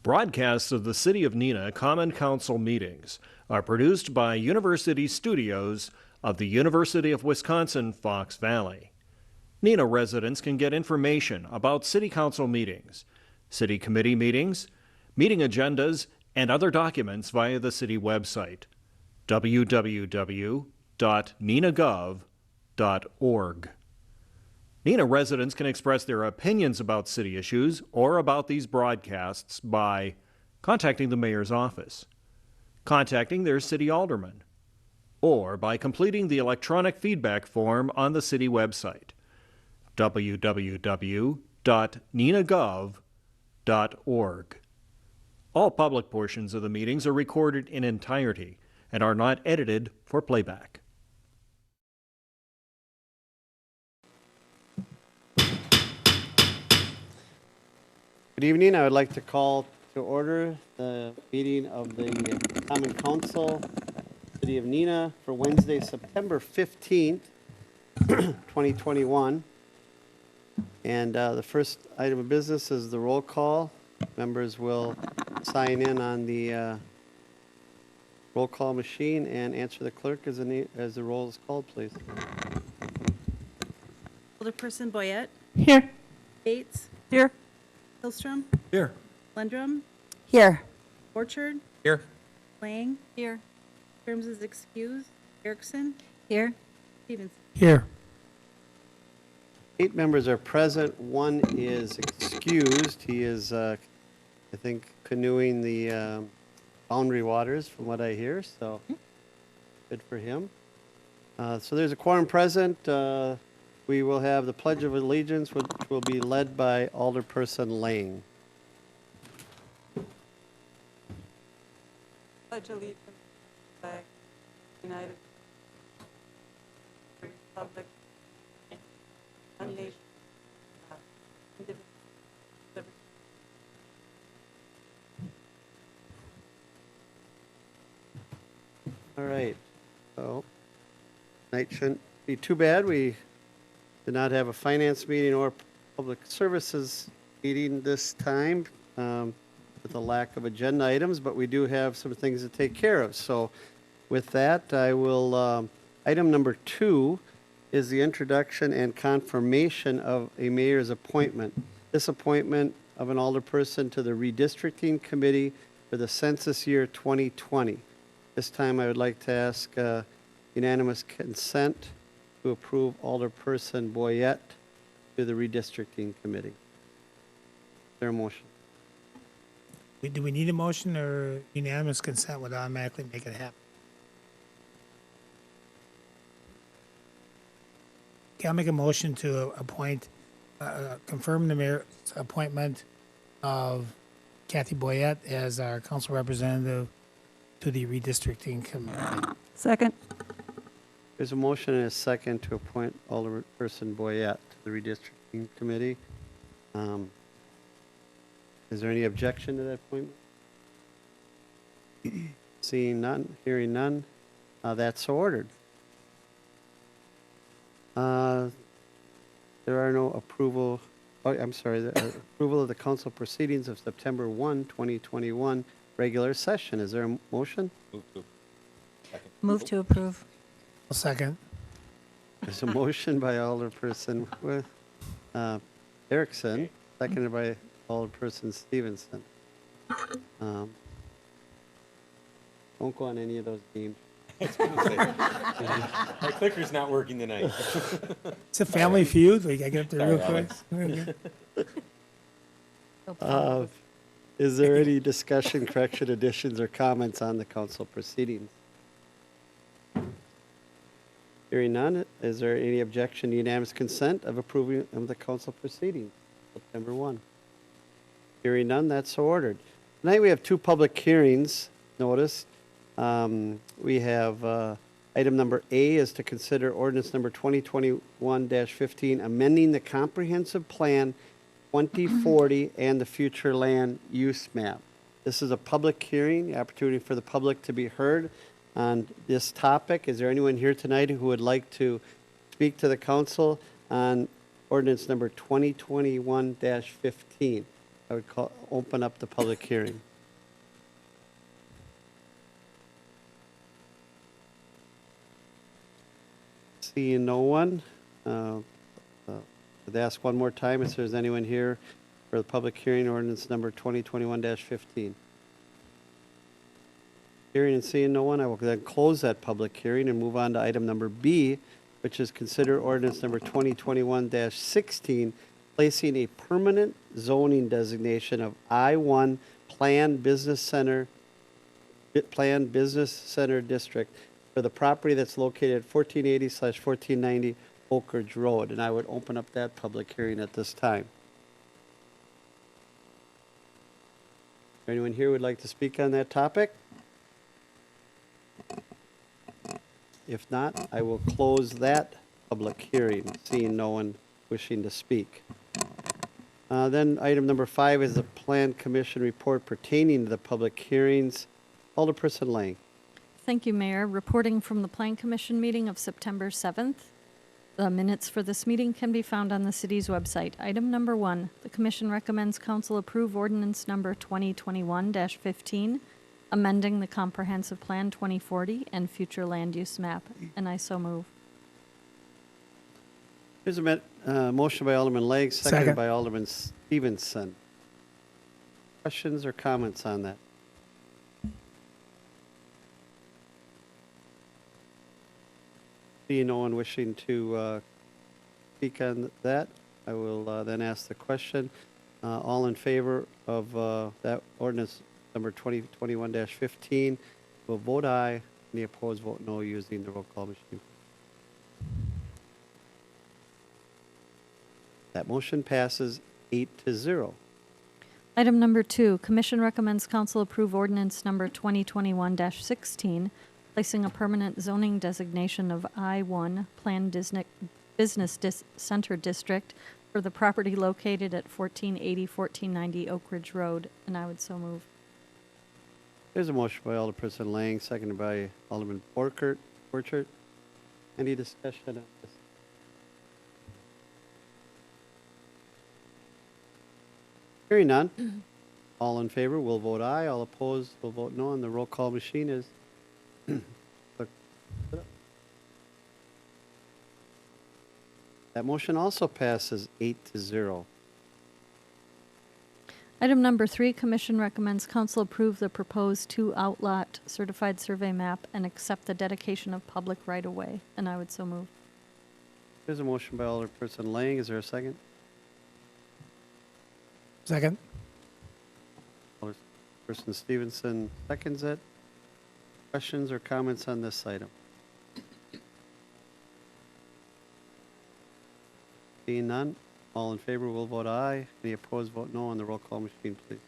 Broadcasts of the City of Neenah Common Council meetings are produced by University Studios of the University of Wisconsin-Fox Valley. Neenah residents can get information about City Council meetings, City Committee meetings, meeting agendas, and other documents via the City website, www.neenahgov.org. Neenah residents can express their opinions about city issues or about these broadcasts by contacting the mayor's office, contacting their city alderman, or by completing the electronic feedback form on the city website, www.neenahgov.org. All public portions of the meetings are recorded in entirety and are not edited for playback. Good evening. I would like to call to order the meeting of the Common Council, City of Neenah, for Wednesday, September 15th, 2021. And the first item of business is the roll call. Members will sign in on the roll call machine and answer the clerk as the roll is called, please. Alderperson Boyette. Here. Bates. Here. Hillstrom. Here. Lundrum. Here. Orchard. Here. Lang. Here. Terms is excused. Erickson. Here. Stevenson. Here. 8 members are present. 1 is excused. He is, I think, canoeing the boundary waters, from what I hear. So, good for him. So there's a quorum present. We will have the Pledge of Allegiance, which will be led by Alderperson Lang. Pledge allegiance to the United States Republic and nation, indivisible, liberty. All right. So, night shouldn't be too bad. We did not have a finance meeting or public services meeting this time with a lack of agenda items, but we do have some things to take care of. So with that, I will, item number 2 is the introduction and confirmation of a mayor's appointment. This appointment of an alderperson to the redistricting committee for the census year 2020. This time I would like to ask unanimous consent to approve Alderperson Boyette to the redistricting committee. Is there a motion? Do we need a motion, or unanimous consent would automatically make it happen? Okay, I'll make a motion to appoint, confirm the mayor's appointment of Kathy Boyette as our council representative to the redistricting committee. Second. There's a motion and a second to appoint Alderperson Boyette to the redistricting committee. Is there any objection to that appointment? Seeing none, hearing none, that's so ordered. There are no approval, the approval of the council proceedings of September 1, 2021, regular session. Is there a motion? Move to approve. A second. There's a motion by Alderperson Erickson, seconded by Alderperson Stevenson. Don't go on any of those games. My clicker's not working tonight. It's a family feud. We gotta get up there real quick. Is there any discussion, correction, additions, or comments on the council proceedings? Hearing none, is there any objection to unanimous consent of approving of the council proceedings, September 1? Hearing none, that's so ordered. Tonight we have 2 public hearings noticed. We have item number A is to consider ordinance number 2021-15, amending the comprehensive plan 2040 and the future land use map. This is a public hearing, opportunity for the public to be heard on this topic. Is there anyone here tonight who would like to speak to the council on ordinance number 2021-15? I would open up the public hearing. Seeing no one, I'd ask one more time if there's anyone here for the public hearing ordinance number 2021-15. Hearing and seeing no one, I will then close that public hearing and move on to item number B, which is consider ordinance number 2021-16, placing a permanent zoning designation of I-1 Planned Business Center District for the property that's located at 1480/1490 Oak Ridge Road. And I would open up that public hearing at this time. Anyone here would like to speak on that topic? If not, I will close that public hearing, seeing no one wishing to speak. Then item number 5 is the Plan Commission report pertaining to the public hearings. Alderperson Lang. Thank you, Mayor. Reporting from the Plan Commission meeting of September 7th. The minutes for this meeting can be found on the city's website. Item number 1, the Commission recommends Council approve ordinance number 2021-15, amending the Comprehensive Plan 2040 and future land use map, and I so move. Here's a motion by Alderman Legg, seconded Second. by Alderman Stevenson. Questions or comments on that? Seeing no one wishing to speak on that, I will then ask the question. All in favor of that ordinance number 2021-15 will vote aye. Any opposed, vote no, using the roll call machine. That motion passes 8-0. Item number 2, Commission recommends Council approve ordinance number 2021-16, placing a permanent zoning designation of I-1 Planned Business Center District for the property located at 1480-1490 Oak Ridge Road, and I would so move. There's a motion by Alderperson Lang, seconded by Alderman Borchert. Any discussion on this? Hearing none. All in favor will vote aye. All opposed will vote no. And the roll call machine is. That motion also passes 8-0. Item number 3, Commission recommends Council approve the proposed 2-outlot certified survey map and accept the dedication of public right-of-way, and I would so move. There's a motion by Alderperson Lang. Is there a second? Second. Alderperson Stevenson seconds it. Questions or comments on this item? Seeing none, all in favor will vote aye. Any opposed, vote no on the roll call machine, please.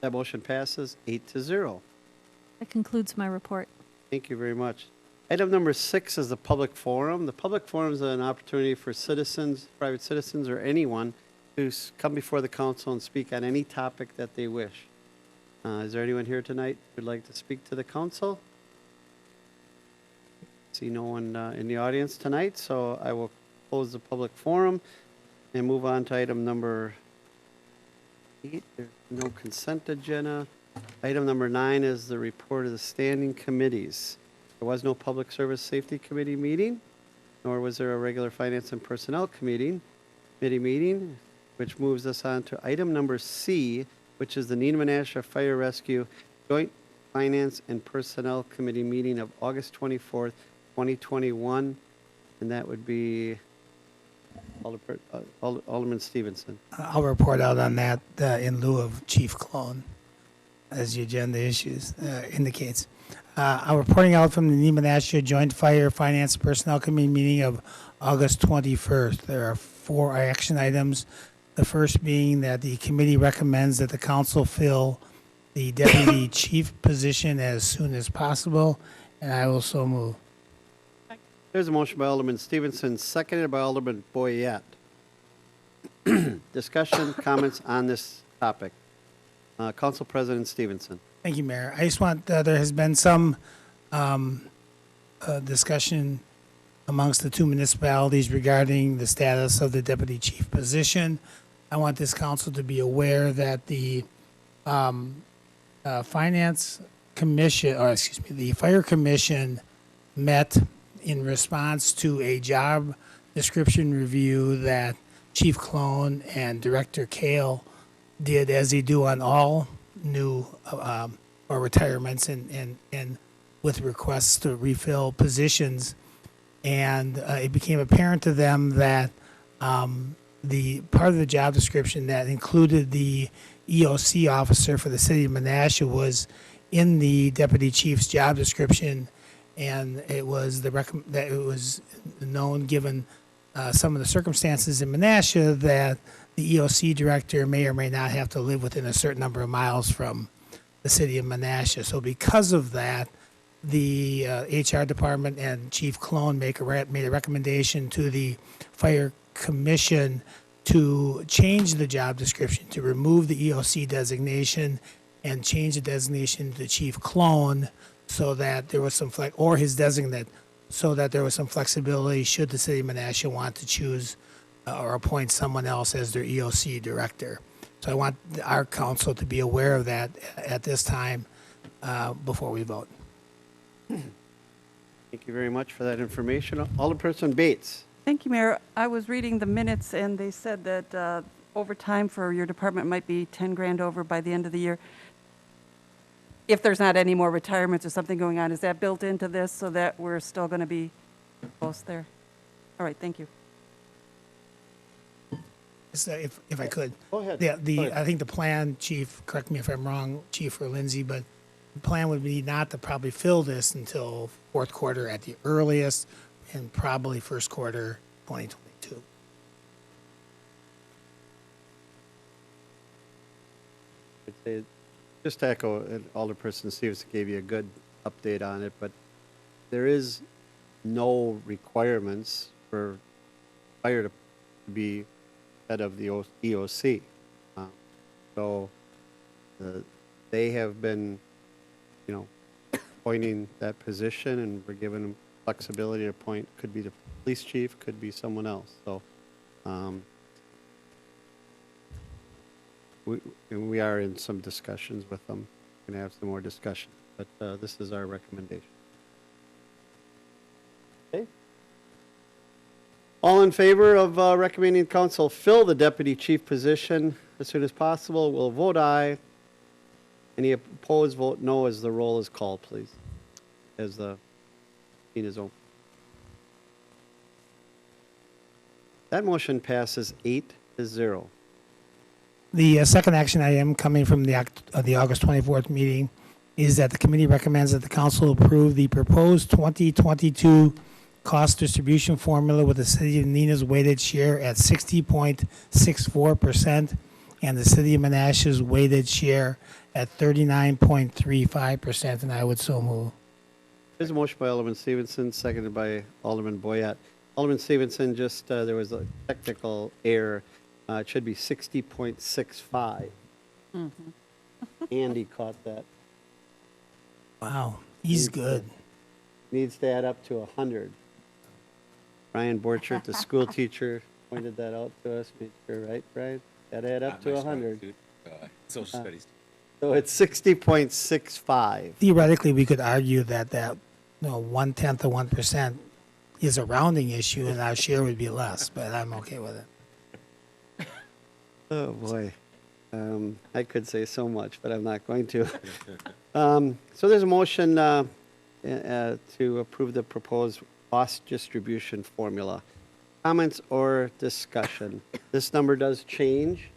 That motion passes 8-0. That concludes my report. Thank you very much. Item number 6 is the public forum. The public forum is an opportunity for citizens, private citizens, or anyone to come before the council and speak on any topic that they wish. Is there anyone here tonight who would like to speak to the council? See no one in the audience tonight, so I will close the public forum and move on to item number 8. There's no consent agenda. Item number 9 is the report of the standing committees. There was no Public Service Safety Committee meeting, nor was there a regular Finance and Personnel Committee meeting, which moves us on to item number C, which is the Neenah Fire Rescue Joint Finance and Personnel Committee meeting of August 24th, 2021, and that would be Alderman Stevenson. I'll report out on that in lieu of Chief Clone, as the agenda issues indicates. I'm reporting out from the Neenah Joint Fire Finance Personnel Committee meeting of August 21st. There are 4 action items. The first being that the committee recommends that the council fill the deputy chief position as soon as possible, and I will so move. There's a motion by Alderman Stevenson, seconded by Alderman Boyette. Discussion, comments on this topic. Council President Stevenson. Thank you, Mayor. I just want, there has been some discussion amongst the two municipalities regarding the status of the deputy chief position. I want this council to be aware that the finance commission, or excuse me, the fire commission met in response to a job description review that Chief Clone and Director Kale did, as they do on all new or retirements and with requests to refill positions. And it became apparent to them that the part of the job description that included the EOC officer for the city of Menasha was in the deputy chief's job description, and it was that it was known, given some of the circumstances in Menasha, that the EOC director may or may not have to live within a certain number of miles from the city of Menasha. So because of that, the HR department and Chief Clone made a recommendation to the fire commission to change the job description, to remove the EOC designation and change the designation to Chief Clone, so that there was some or his designate, so that there was some flexibility should the city of Menasha want to choose or appoint someone else as their EOC director. So I want our council to be aware of that at this time before we vote. Thank you very much for that information. Alderperson Bates. Thank you, Mayor. I was reading the minutes, and they said that overtime for your department might be 10 grand over by the end of the year. If there's not any more retirements or something going on, is that built into this so that we're still going to be close there? All right, thank you. So if I could. Go ahead. Yeah, Go ahead. I think the plan, Chief, correct me if I'm wrong, Chief or Lindsay, but the plan would be not to probably fill this until fourth quarter at the earliest, and probably first quarter 2022. I'd say, just to echo, Alderperson Stevens gave you a good update on it, but there is no requirements for fire to be head of the EOC. So they have been, appointing that position, and we're giving them flexibility to appoint. Could be the police chief, could be someone else. So we are in some discussions with them. We're going to have some more discussion, but this is our recommendation. Okay. All in favor of recommending council fill the deputy chief position as soon as possible will vote aye. Any opposed, vote no as the roll is called, please. As the scene is open. That motion passes 8-0. The second action item coming from the August 24th meeting is that the committee recommends that the council approve the proposed 2022 cost distribution formula with the city of Neenah's weighted share at 60.64% and the city of Menasha's weighted share at 39.35%, and I would so move. There's a motion by Alderman Stevenson, seconded by Alderman Boyette. Alderman Stevenson, just there was a technical error. It should be 60.65. Andy caught that. Wow, he's good. Needs to add up to 100. Brian Borchert, the school teacher, pointed that out to us. Made sure, right, Brian? Got to add up to 100. Social studies. So it's 60.65. Theoretically, we could argue that 1/10 of 1% is a rounding issue, and our share would be less, but I'm okay with it. Oh, boy. I could say so much, but I'm not going to. So there's a motion to approve the proposed cost distribution formula. Comments or discussion? This number does change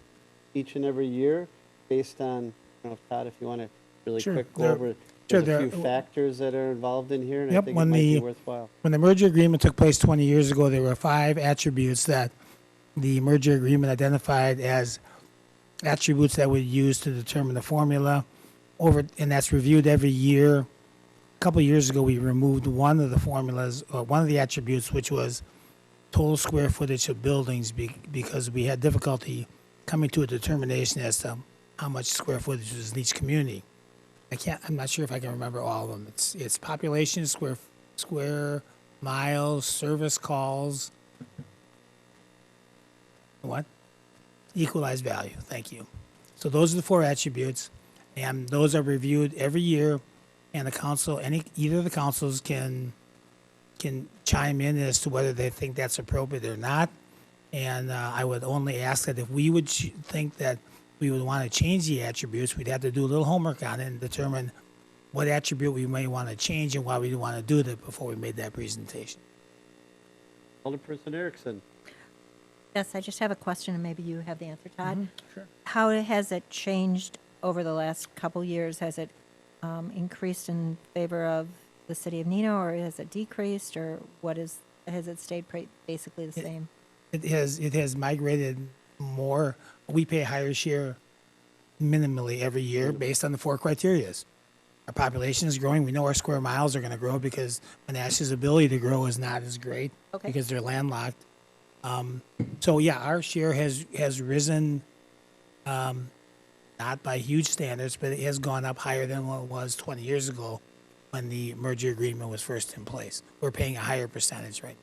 each and every year based on, Todd, if you want to really Sure. quick go over there's a few factors that are involved in here, and Yep, I think it when might be the- worthwhile. When the merger agreement took place 20 years ago, there were 5 attributes that the merger agreement identified as attributes that we use to determine the formula. And that's reviewed every year. A couple of years ago, we removed one of the formulas, or one of the attributes, which was total square footage of buildings, because we had difficulty coming to a determination as to how much square footage was in each community. I'm not sure if I can remember all of them. It's population, square square miles, service calls. What? Equalized value. Thank you. So those are the 4 attributes, and those are reviewed every year. And the council, either of the councils can chime in as to whether they think that's appropriate or not. And I would only ask that if we would think that we would want to change the attributes, we'd have to do a little homework on it and determine what attribute we may want to change and why we want to do that before we made that presentation. Alderperson Erickson. Yes, I just have a question, and maybe you have the answer, Todd. Sure. How has it changed over the last couple years? Has it increased in favor of the city of Neenah, or has it decreased, or has it stayed basically the same? It has migrated more. We pay a higher share minimally every year based on the 4 criterias. Our population is growing. We know our square miles are going to grow because Menasha's ability to grow is not as great Okay. because they're landlocked. So yeah, our share has risen, not by huge standards, but it has gone up higher than what it was 20 years ago when the merger agreement was first in place. We're paying a higher percentage right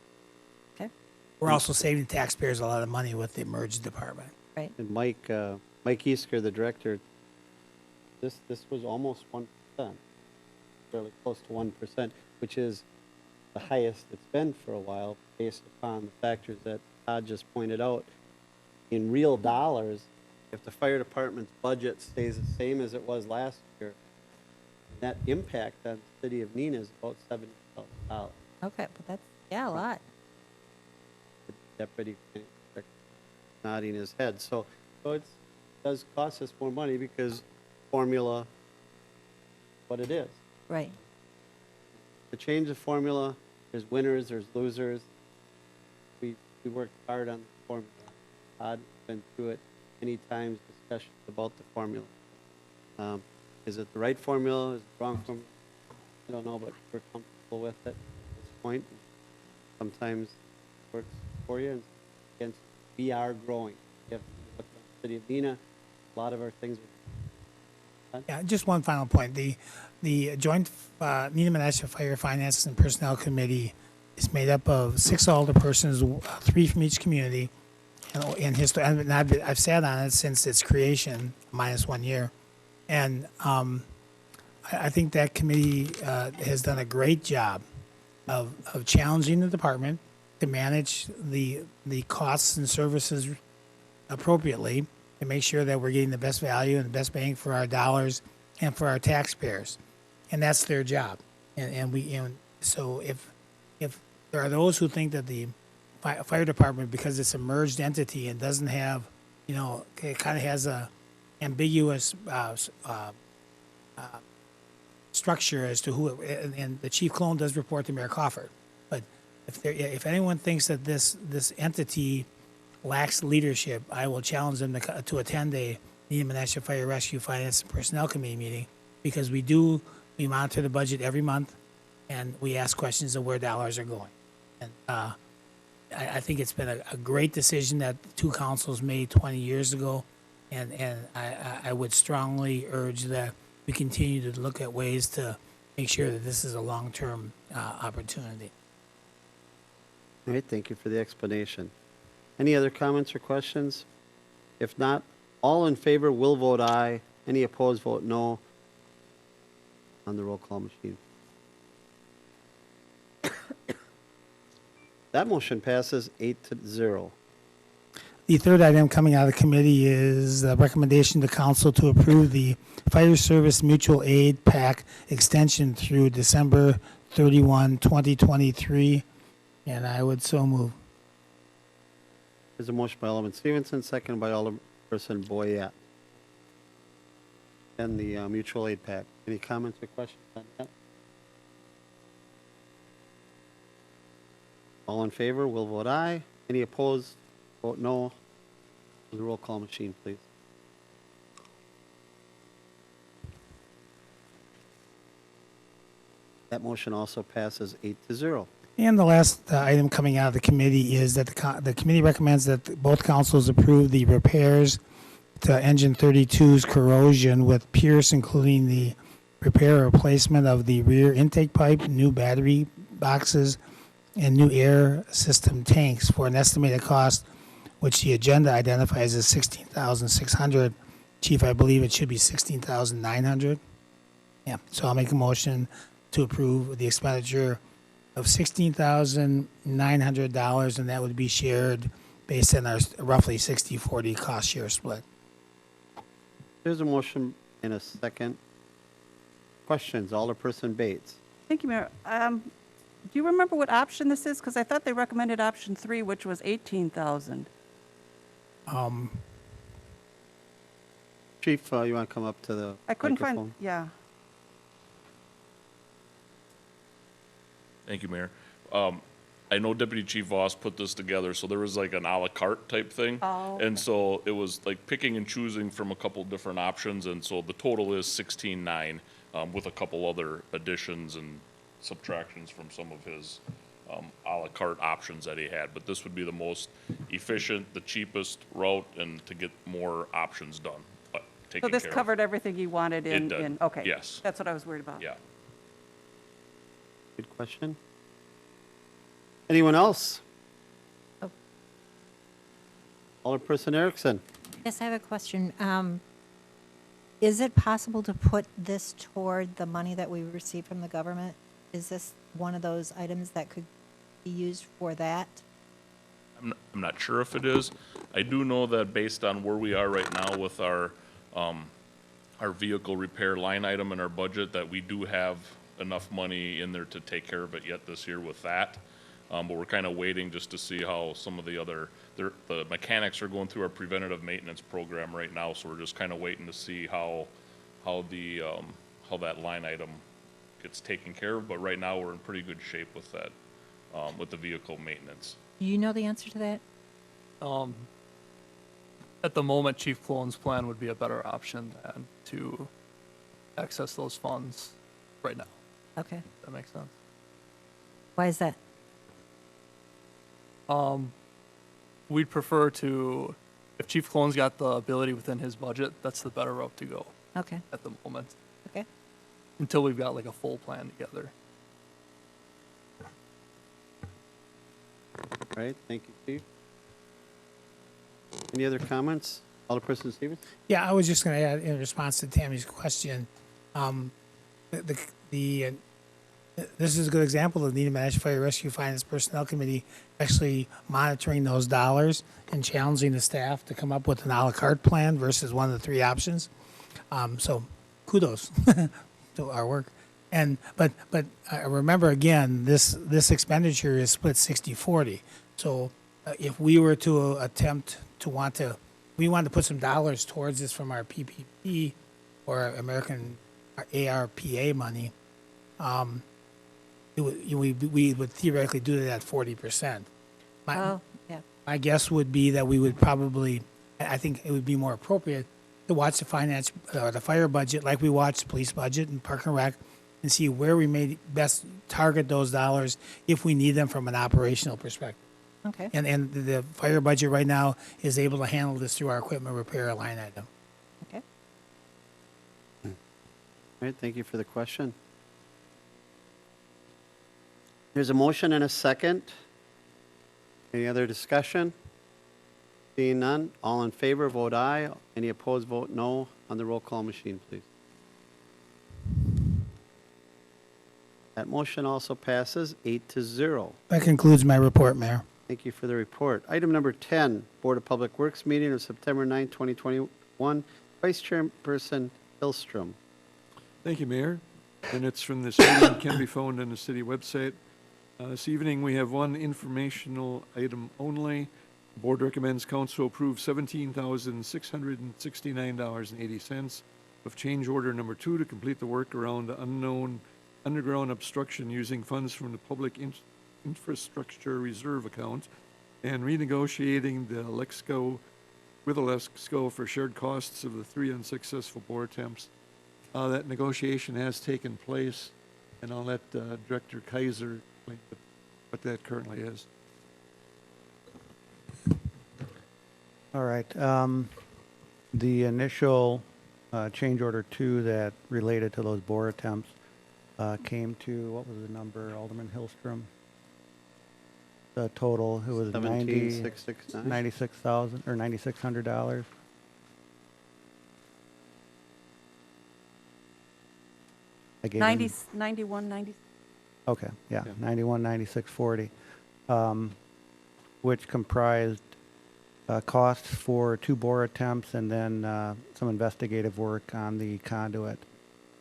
now. Okay, We're also saving taxpayers a lot of money with the merged department. right. And Mike Easker, the director, this was almost 1%, fairly close to 1%, which is the highest it's been for a while, based upon the factors that Todd just pointed out. In real dollars, if the fire department's budget stays the same as it was last year, net impact on the city of Neenah is about $70,000. Okay, but that's, a lot. The deputy nodding his head. So it does cost us more money because formula, what it is. Right. To change the formula, there's winners, there's losers. We worked hard on the formula. Todd been through it many times, discussions about the formula. Is it the right formula? Is it the wrong formula? I don't know, but we're comfortable with it at this point. Sometimes it works for you and against. We are growing. We have to look at the city of Neenah. A lot of our things are. Yeah, just one final point. The joint Neenah Menasha Fire Finance and Personnel Committee is made up of 6 alderpersons, 3 from each community. And I've sat on it since its creation, minus 1 year. And I think that committee has done a great job of challenging the department to manage the costs and services appropriately and make sure that we're getting the best value and the best bang for our dollars and for our taxpayers. And that's their job. And so if there are those who think that the fire department, because it's a merged entity and doesn't have, it kind of has a ambiguous structure as to who, and the chief clone does report to Mayor Coffert. But if anyone thinks that this entity lacks leadership, I will challenge them to attend a Neenah Menasha Fire Rescue Finance and Personnel Committee meeting, because we monitor the budget every month and we ask questions of where dollars are going. And I think it's been a great decision that 2 councils made 20 years ago, and I would strongly urge that we continue to look at ways to make sure that this is a long-term opportunity. All right, thank you for the explanation. Any other comments or questions? If not, all in favor will vote aye. Any opposed, vote no on the roll call machine. That motion passes 8-0. The third item coming out of the committee is the recommendation to council to approve the Fire Service Mutual Aid PAC extension through December 31, 2023, and I would so move. There's a motion by Alderman Stevenson, seconded by Alderperson Boyette. And the mutual aid pact. Any comments or questions on that? All in favor will vote aye. Any opposed, vote no. The roll call machine, please. That motion also passes 8-0. And the last item coming out of the committee is that the committee recommends that both councils approve the repairs to Engine 32's corrosion with Pierce, including the repair or replacement of the rear intake pipe, new battery boxes and new air system tanks for an estimated cost, which the agenda identifies as $16,600. Chief, I believe it should be $16,900. Yeah, so I'll make a motion to approve the expenditure of $16,900, and that would be shared based on our roughly 60-40 cost share split. There's a motion and a second. Questions, Alderperson Bates. Thank you, Mayor. Do you remember what option this is? Because I thought they recommended option 3, which was 18,000. Chief, you want to come up to the I couldn't microphone? find, yeah. Thank you, Mayor. I know Deputy Chief Voss put this together, so there was like an à la carte type thing. Oh, And so it was like picking and choosing from a couple different options, and so the total is 16,900, with a couple other additions and subtractions from some of his à la carte options that he had. But this would be the most efficient, the cheapest route, and to get more options done, but So taken this care of. covered everything you wanted It did, okay. yes. That's what I was worried about. Yeah. Good question. Anyone else? Oh. Alderperson Erickson. Yes, I have a question. Is it possible to put this toward the money that we receive from the government? Is this one of those items that could be used for that? I'm not sure if it is. I do know that based on where we are right now with our vehicle repair line item in our budget, that we do have enough money in there to take care of it yet this year with that. But we're kind of waiting just to see how some of the other, the mechanics are going through our preventative maintenance program right now, so we're just kind of waiting to see how that line item gets taken care of. But right now, we're in pretty good shape with that, with the vehicle maintenance. Do you know the answer to that? At the moment, Chief Clone's plan would be a better option than to access those funds right now. Okay. That makes sense. Why is that? We'd prefer to, if Chief Clone's got the ability within his budget, that's the better route to go Okay. at the moment, Okay. until we've got like a full plan together. All right, thank you, Chief. Any other comments? Alderperson Stevens? Yeah, I was just going to add in response to Tammy's question. This is a good example of the Neenah Managed Fire Rescue Finance Personnel Committee actually monitoring those dollars and challenging the staff to come up with an a la carte plan versus one of the 3 options. So kudos to our work. But remember again, this expenditure is split 60-40. So if we were to attempt to we want to put some dollars towards this from our PPP or American ARPA money, we would theoretically do that at 40%. Oh, yeah. My guess would be that we would probably, I think it would be more appropriate to watch the finance, the fire budget, like we watch the police budget and Park and Rec, and see where we may best target those dollars if we need them from an operational perspective. Okay. And the fire budget right now is able to handle this through our equipment repair line item. Okay. All right, thank you for the question. There's a motion and a second. Any other discussion? Seeing none, all in favor, vote aye. Any opposed, vote no. On the roll call machine, please. That motion also passes 8-0. That concludes my report, Mayor. Thank you for the report. Item number 10, Board of Public Works meeting of September 9, 2021. Vice Chairperson Hillstrom. Thank you, Mayor. Minutes from this meeting can be found on the city website. This evening, we have one informational item only. The board recommends council approve $17,669.80 of change order number 2 to complete the work around the unknown underground obstruction using funds from the Public Infrastructure Reserve account and renegotiating the Lexco with Alexco for shared costs of the 3 unsuccessful bore attempts. That negotiation has taken place, and I'll let Director Kaiser explain what that currently is. All right. The initial change order 2 that related to those bore attempts came to, what was the number, Alderman Hillstrom? The total, it was 17,669. 96,000 or $9,600. I gave him- 90, 91, 90. Okay, yeah, Yeah. 91, 9640, which comprised costs for 2 bore attempts and then some investigative work on the conduit.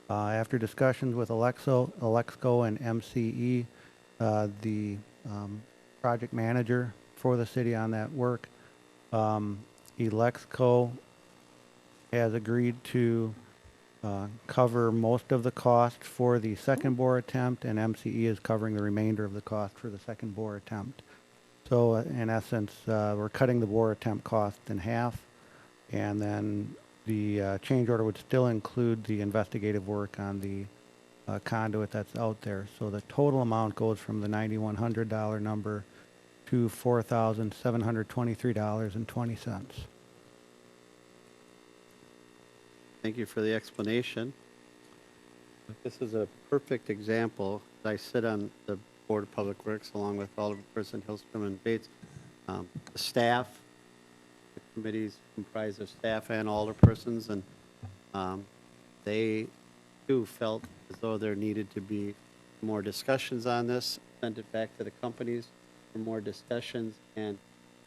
After discussions with Alexco and MCE, the project manager for the city on that work, Alexco has agreed to cover most of the cost for the second bore attempt, and MCE is covering the remainder of the cost for the second bore attempt. So in essence, we're cutting the bore attempt cost in half, and then the change order would still include the investigative work on the conduit that's out there. So the total amount goes from the $9,100 number to $4,723.20. Thank you for the explanation. This is a perfect example. I sit on the Board of Public Works along with Alderperson Hillstrom and Bates. The staff, the committees comprise of staff and alderpersons, and they too felt as though there needed to be more discussions on this, sent it back to the companies for more discussions, and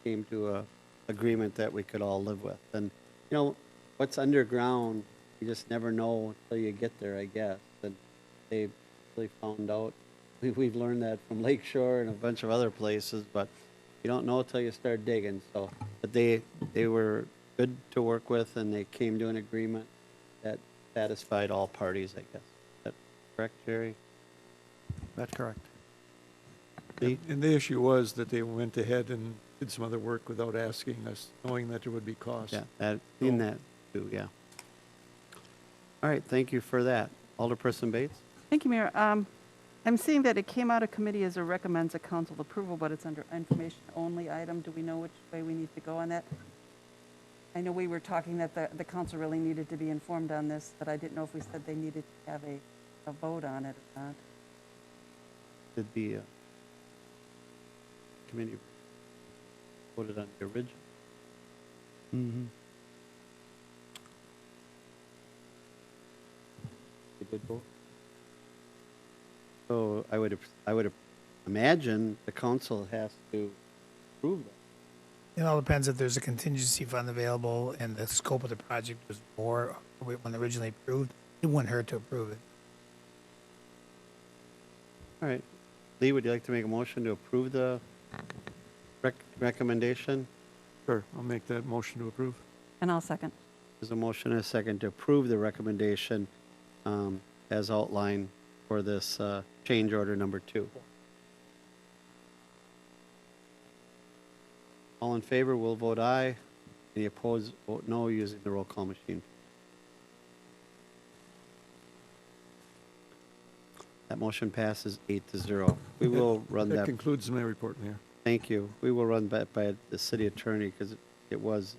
came to a agreement that we could all live with. And, you know, what's underground, you just never know until you get there, I guess. And they really found out. We've learned that from Lakeshore and a bunch of other places, but you don't know until you start digging. So, but they were good to work with, and they came to an agreement that satisfied all parties, I guess. Is that correct, Jerry? That's correct. Lee? And the issue was that they went ahead and did some other work without asking us, knowing that there would be costs. Yeah, in that too, yeah. All right, thank you for that. Alderperson Bates? Thank you, Mayor. I'm seeing that it came out of committee as a recommends a council approval, but it's under information only item. Do we know which way we need to go on that? I know we were talking that the council really needed to be informed on this, but I didn't know if we said they needed to have a vote on it or not. Did the committee voted on the original? Mm-hmm. They did vote? So I would imagine the council has to approve that. It all depends if there's a contingency fund available and the scope of the project was more when originally approved. It wouldn't hurt to approve it. All right. Lee, would you like to make a motion to approve the recommendation? Sure, I'll make that motion to approve. And I'll second. There's a motion and a second to approve the recommendation as outlined for this change order number 2. All in favor will vote aye. Any opposed, vote no using the roll call machine. That motion passes 8-0. We will run That that. concludes my report, Mayor. Thank you. We will run that by the city attorney because it was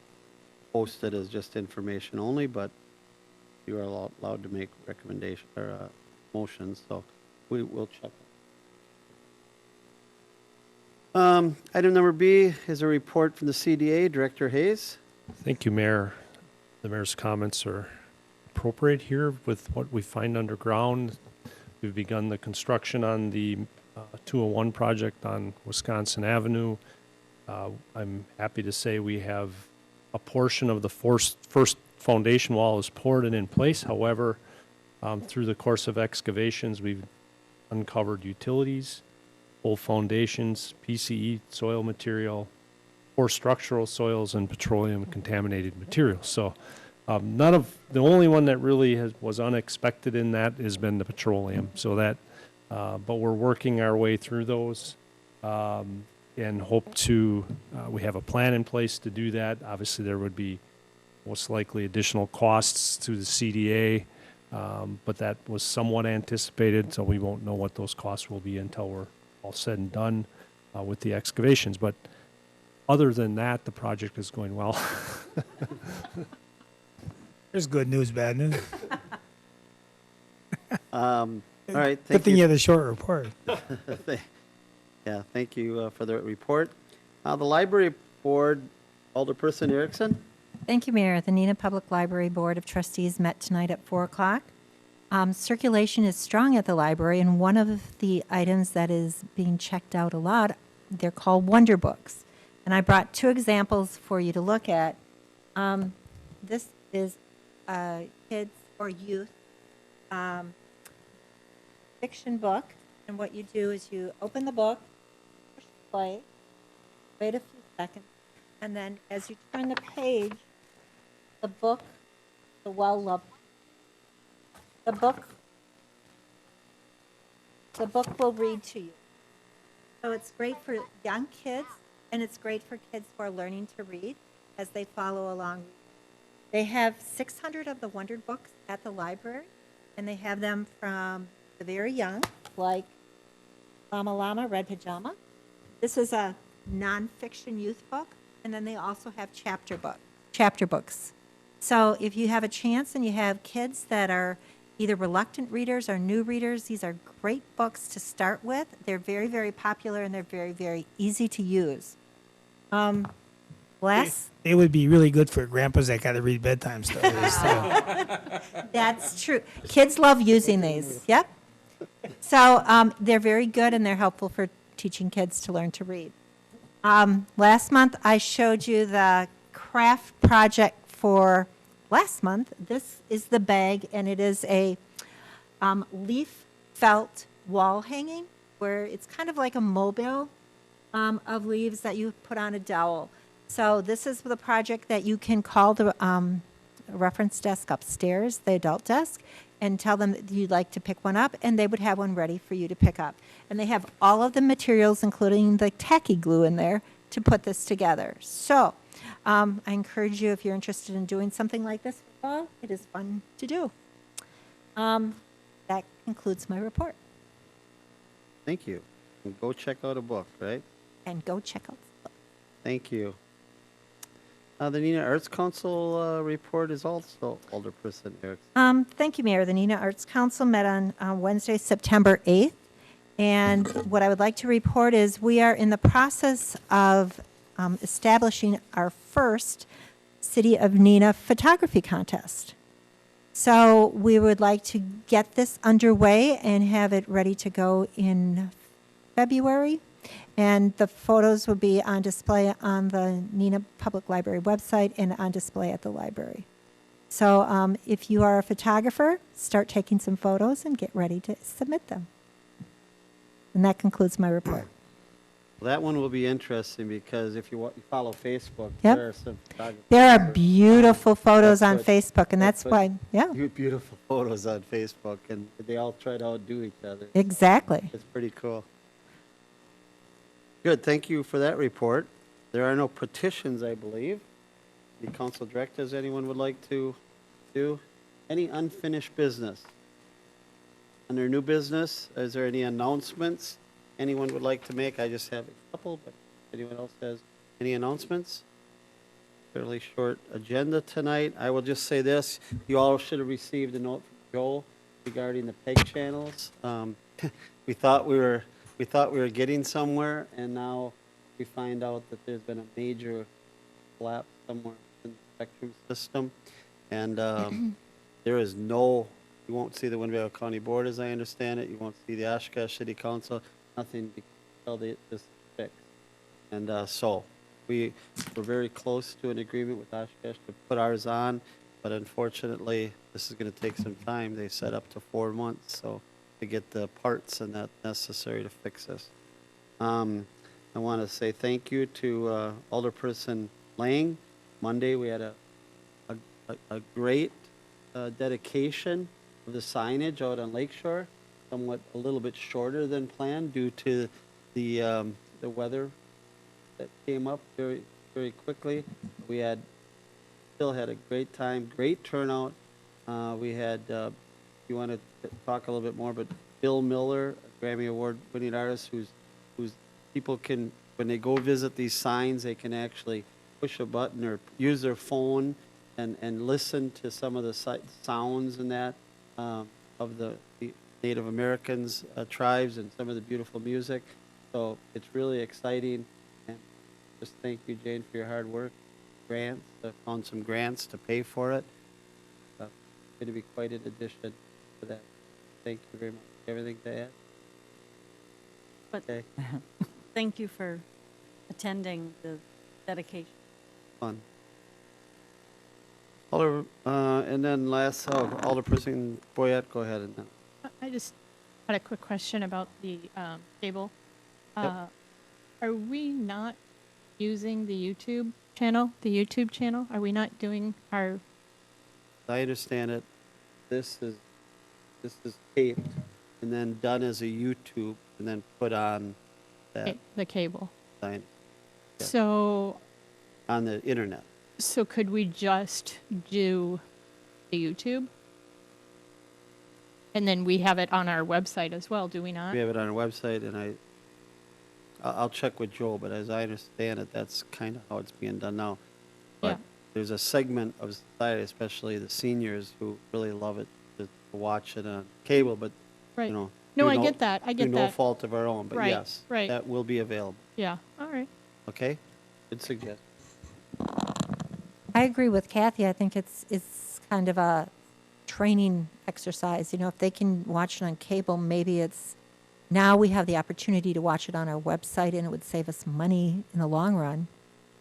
posted as just information only, but you are allowed to make recommendation or motions, so we will check. Item number B is a report from the CDA. Director Hayes. Thank you, Mayor. The mayor's comments are appropriate here with what we find underground. We've begun the construction on the 201 project on Wisconsin Avenue. I'm happy to say we have a portion of the first foundation wall is poured and in place. However, through the course of excavations, we've uncovered utilities, old foundations, PCE soil material, or structural soils and petroleum contaminated materials. So the only one that really was unexpected in that has been the petroleum. So that, but we're working our way through those and hope to, we have a plan in place to do that. Obviously, there would be most likely additional costs to the CDA, but that was somewhat anticipated, so we won't know what those costs will be until we're all said and done with the excavations. But other than that, the project is going well. There's good news, bad news. All right, Good thank thing you you. had a short report. Yeah, thank you for the report. The library board, Alderperson Erickson? Thank you, Mayor. The Neenah Public Library Board of Trustees met tonight at 4 o'clock. Circulation is strong at the library, and one of the items that is being checked out a lot, they're called Wonder Books. And I brought 2 examples for you to look at. This is a kids or youth fiction book, and what you do is you open the book, push play, wait a few seconds, and then as you turn the page, the book, the well-loved, the book will read to you. So it's great for young kids, and it's great for kids who are learning to read as they follow along. They have 600 of the Wonder Books at the library, and they have them from the very young, like Llama Llama, Red Pajama. This is a nonfiction youth book, and then they also have chapter books. So if you have a chance and you have kids that are either reluctant readers or new readers, these are great books to start with. They're very, very popular, and they're very, very easy to use. Last, They would be really good for grandpas that got to read bedtime stories. So. that's true. Kids love using these. Yep. So they're very good, and they're helpful for teaching kids to learn to read. Last month, I showed you the craft project for last month. This is the bag, and it is a leaf felt wall hanging where it's kind of like a mobile of leaves that you put on a dowel. So this is the project that you can call the reference desk upstairs, the adult desk, and tell them that you'd like to pick one up, and they would have one ready for you to pick up. And they have all of the materials, including the tacky glue in there, to put this together. So I encourage you, if you're interested in doing something like this, well, it is fun to do. That concludes my report. Thank you. And go check out a book, right? And go check out the book. Thank you. The Neenah Arts Council report is also Alderperson Erickson. Thank you, Mayor. The Neenah Arts Council met on Wednesday, September 8th. And what I would like to report is we are in the process of establishing our first City of Neenah photography contest. So we would like to get this underway and have it ready to go in February. And the photos will be on display on the Neenah Public Library website and on display at the library. So if you are a photographer, start taking some photos and get ready to submit them. And that concludes my report. Well, that one will be interesting because if you follow Facebook, Yep. there are some photographers. There are beautiful photos That's on what- Facebook, and that's what- why, yeah, Beautiful photos on Facebook, and they all try to outdo each other. exactly. It's pretty cool. Good, thank you for that report. There are no petitions, I believe. The council directives anyone would like to do? Any unfinished business? Under new business, is there any announcements anyone would like to make? I just have a couple, but anyone else has any announcements? Fairly short agenda tonight. I will just say this, you all should have received a note from Joel regarding the PEG channels. We thought we were getting somewhere, and now we find out that there's been a major collapse somewhere in the spectrum system. And there is no, you won't see the Winnebago County Board as I understand it. You won't see the Oshkosh City Council, nothing until this is fixed. And so we're very close to an agreement with Oshkosh to put ours on, but unfortunately, this is going to take some time. They set up to 4 months, so to get the parts and that necessary to fix this. I want to say thank you to Alderperson Lang. Monday, we had a great dedication of the signage out on Lakeshore, somewhat a little bit shorter than planned due to the weather that came up very, very quickly. We still had a great time, great turnout. We had, if you want to talk a little bit more, but Bill Miller, a Grammy Award winning artist who's people can, when they go visit these signs, they can actually push a button or use their phone and listen to some of the sounds and that of the Native Americans, tribes, and some of the beautiful music. So it's really exciting. And just thank you, Jane, for your hard work. Grants, found some grants to pay for it. It's going to be quite an addition to that. Thank you very much. Everything to add? But Okay, thank you for attending the dedication. fun. And then last, Alderperson Boyette, go ahead. And then. I just had a quick question about the cable. Yep. Are we not using the YouTube channel? Are we not doing our I understand it. This is taped and then done as a YouTube and then put on that the cable? sign Yeah. So on the internet. so could we just do the YouTube? And then we have it on our website as well, do we not? We have it on our website, and I'll check with Joe, but as I understand it, that's kind of how it's being done now. But Yeah. there's a segment of society, especially the seniors, who really love it to watch it on cable, but, Right. you know. No, through I get that. I get through no that. fault of our own, but Right, yes, right. that will be available, Yeah, all right. okay? Good suggestion. I agree with Kathy. I think it's kind of a training exercise. You know, if they can watch it on cable, maybe it's now we have the opportunity to watch it on our website, and it would save us money in the long run.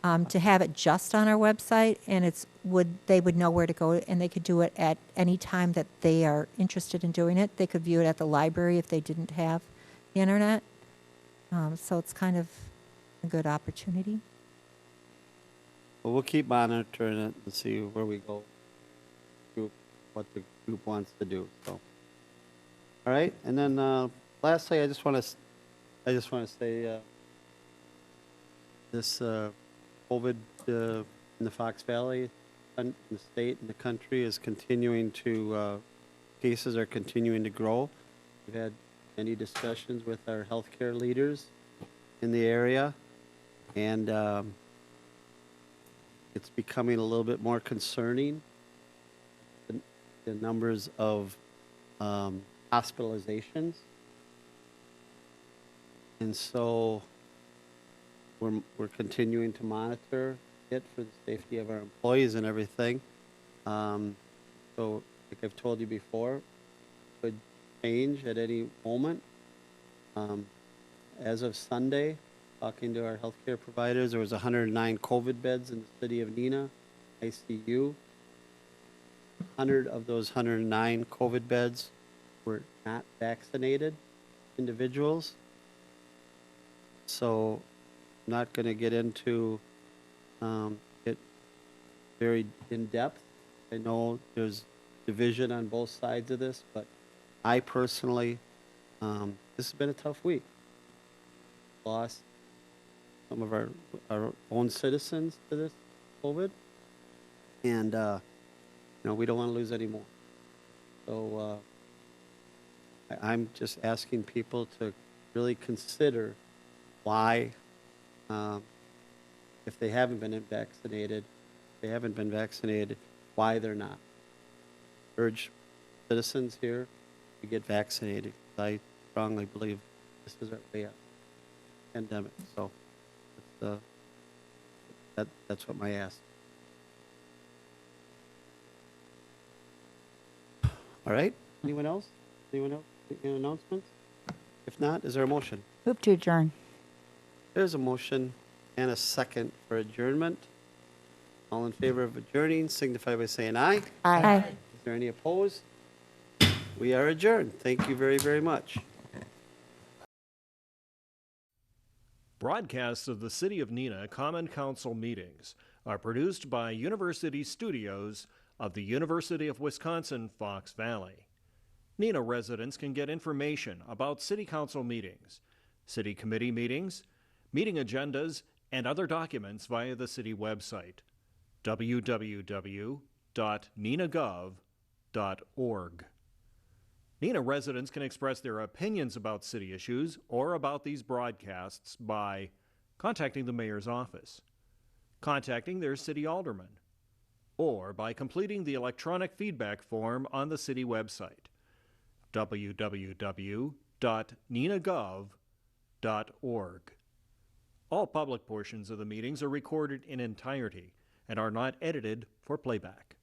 To have it just on our website, and they would know where to go, and they could do it at any time that they are interested in doing it. They could view it at the library if they didn't have the internet. So it's kind of a good opportunity. Well, we'll keep monitoring it and see where we go, what the group wants to do, so. All right, and then, lastly, I just want to say, this, COVID, in the Fox Valley, in the state and the country is continuing to, cases are continuing to grow. We've had many discussions with our healthcare leaders in the area, and, it's becoming a little bit more concerning, the numbers of hospitalizations. And so we're continuing to monitor it for the safety of our employees and everything. So like I've told you before, could change at any moment. As of Sunday, talking to our healthcare providers, there was 109 COVID beds in the city of Neenah, ICU. 100 of those 109 COVID beds were not vaccinated individuals. So I'm not going to get into it very in depth. I know there's division on both sides of this, but I personally, this has been a tough week. Lost some of our own citizens to this COVID, and we don't want to lose any more. So I'm just asking people to really consider why, if they haven't been vaccinated, why they're not. Urge citizens here to get vaccinated. I strongly believe this is our way out. Pandemic. So that's what my ask. All right. Anyone else? Any announcements? If not, is there a motion? Move to adjourn. There's a motion and a second for adjournment. All in favor of adjourning, signify by saying aye. Aye. Is there any opposed? We are adjourned. Thank you very, very much. Broadcasts of the City of Neenah Common Council meetings are produced by University Studios of the University of Wisconsin, Fox Valley. Neenah residents can get information about City Council meetings, City Committee meetings, meeting agendas, and other documents via the City website, www.neenahgov.org. Neenah residents can express their opinions about city issues or about these broadcasts by contacting the mayor's office, contacting their city alderman, or by completing the electronic feedback form on the city website. www.neenahgov.org. All public portions of the meetings are recorded in entirety and are not edited for playback.